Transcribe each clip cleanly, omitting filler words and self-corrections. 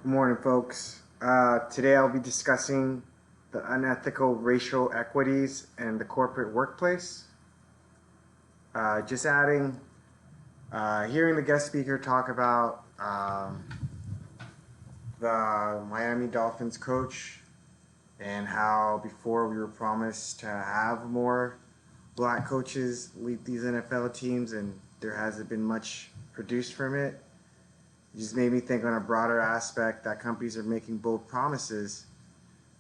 Good morning, folks. Today I'll be discussing the unethical racial equities in the corporate workplace. Just adding, hearing the guest speaker talk about the Miami Dolphins coach and how before we were promised to have more black coaches lead these NFL teams and there hasn't been much produced from it. It just made me think on a broader aspect that companies are making bold promises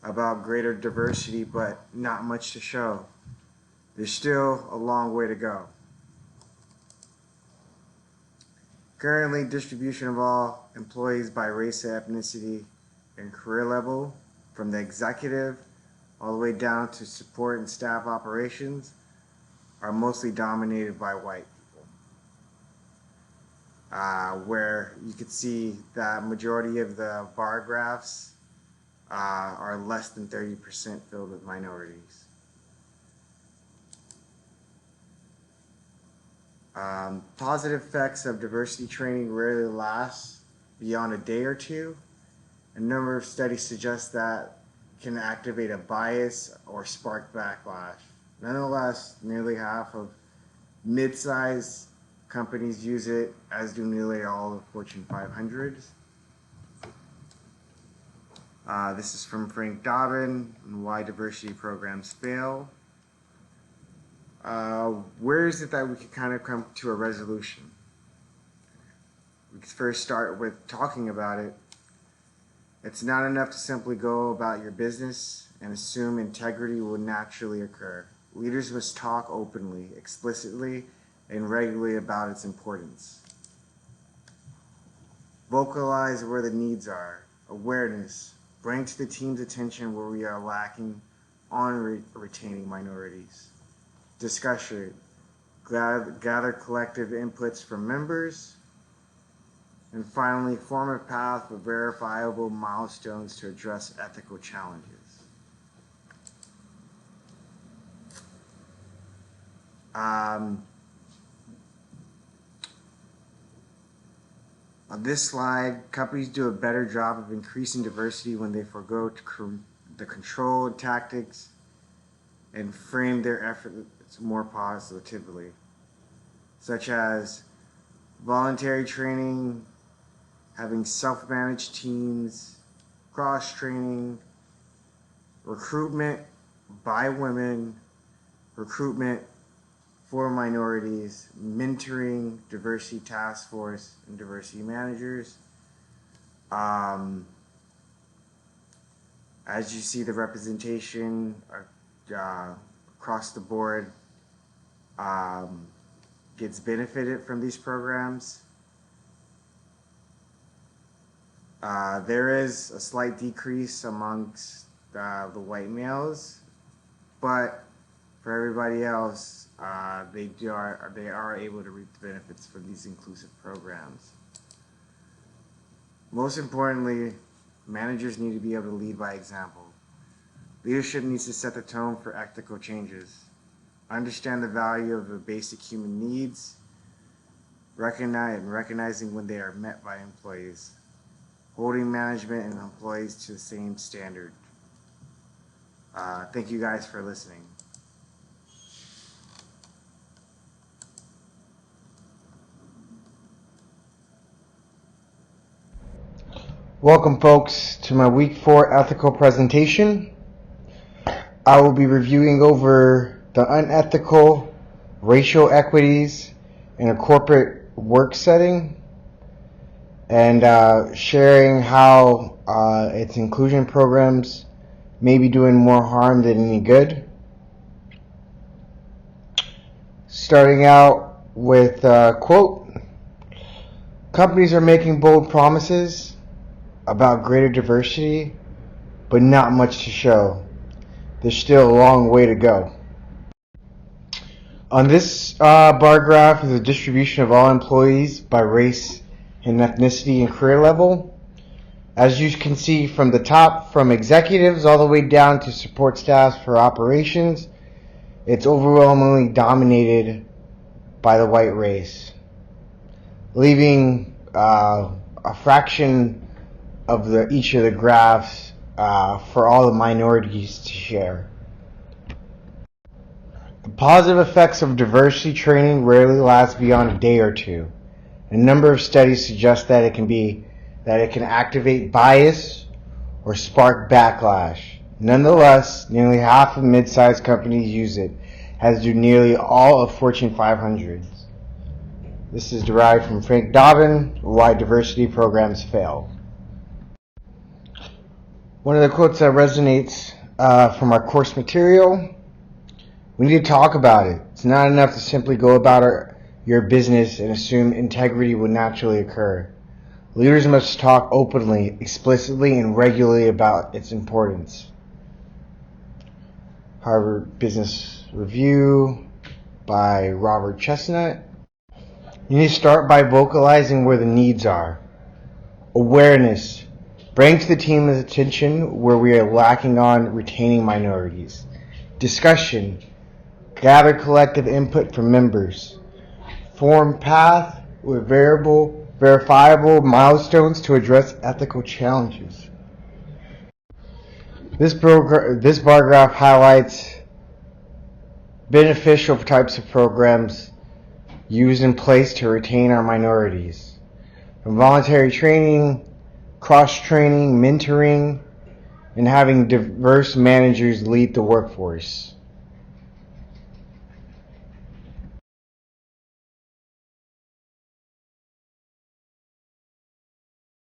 about greater diversity, but not much to show. There's still a long way to go. Currently, distribution of all employees by race, ethnicity, and career level, from the executive all the way down to support and staff operations, are mostly dominated by white people. Where you could see that majority of the bar graphs are less than 30% filled with minorities. Positive effects of diversity training rarely last beyond a day or two. A number of studies suggest that can activate a bias or spark backlash. Nonetheless, nearly half of mid-sized companies use it, as do nearly all of Fortune 500s. This is from Frank Dobbin on why diversity programs fail. Where is it that we could kind of come to a resolution? We could first start with talking about it. It's not enough to simply go about your business and assume integrity will naturally occur. Leaders must talk openly, explicitly, and regularly about its importance. Vocalize where the needs are. Awareness. Bring to the team's attention where we are lacking on retaining minorities. Discussion. Gather collective inputs from members. And finally, form a path for verifiable milestones to address ethical challenges. On this slide, companies do a better job of increasing diversity when they forego the controlled tactics and frame their efforts more positively, such as voluntary training, having self-managed teams, cross-training, recruitment by women, recruitment for minorities, mentoring, diversity task force, and diversity managers. As you see, the representation across the board gets benefited from these programs. There is a slight decrease amongst the white males, but for everybody else, they are able to reap the benefits from these inclusive programs. Most importantly, managers need to be able to lead by example. Leadership needs to set the tone for ethical changes. Understand the value of the basic human needs, recognizing when they are met by employees, holding management and employees to the same standard. Thank you guys for listening. Welcome, folks, to my Week 4 ethical presentation. I will be reviewing over the unethical racial equities in a corporate work setting and sharing how its inclusion programs may be doing more harm than any good. Starting out with a quote, companies are making bold promises about greater diversity, but not much to show. There's still a long way to go. On this bar graph is a distribution of all employees by race and ethnicity and career level. As you can see from the top, from executives all the way down to support staff for operations, it's overwhelmingly dominated by the white race, leaving a fraction of each of the graphs for all the minorities to share. The positive effects of diversity training rarely last beyond a day or two. A number of studies suggest that it can activate bias or spark backlash. Nonetheless, nearly half of mid-sized companies use it, as do nearly all of Fortune 500s. This is derived from Frank Dobbin, Why Diversity Programs Fail. One of the quotes that resonates from our course material: we need to talk about it. It's not enough to simply go about your business and assume integrity will naturally occur. Leaders must talk openly, explicitly, and regularly about its importance. Harvard Business Review by Robert Chestnut. You need to start by vocalizing where the needs are. Awareness. Bring to the team's attention where we are lacking on retaining minorities. Discussion. Gather collective input from members. Form path with verifiable milestones to address ethical challenges. This bar graph highlights beneficial types of programs used in place to retain our minorities. From voluntary training, cross-training, mentoring, and having diverse managers lead the workforce.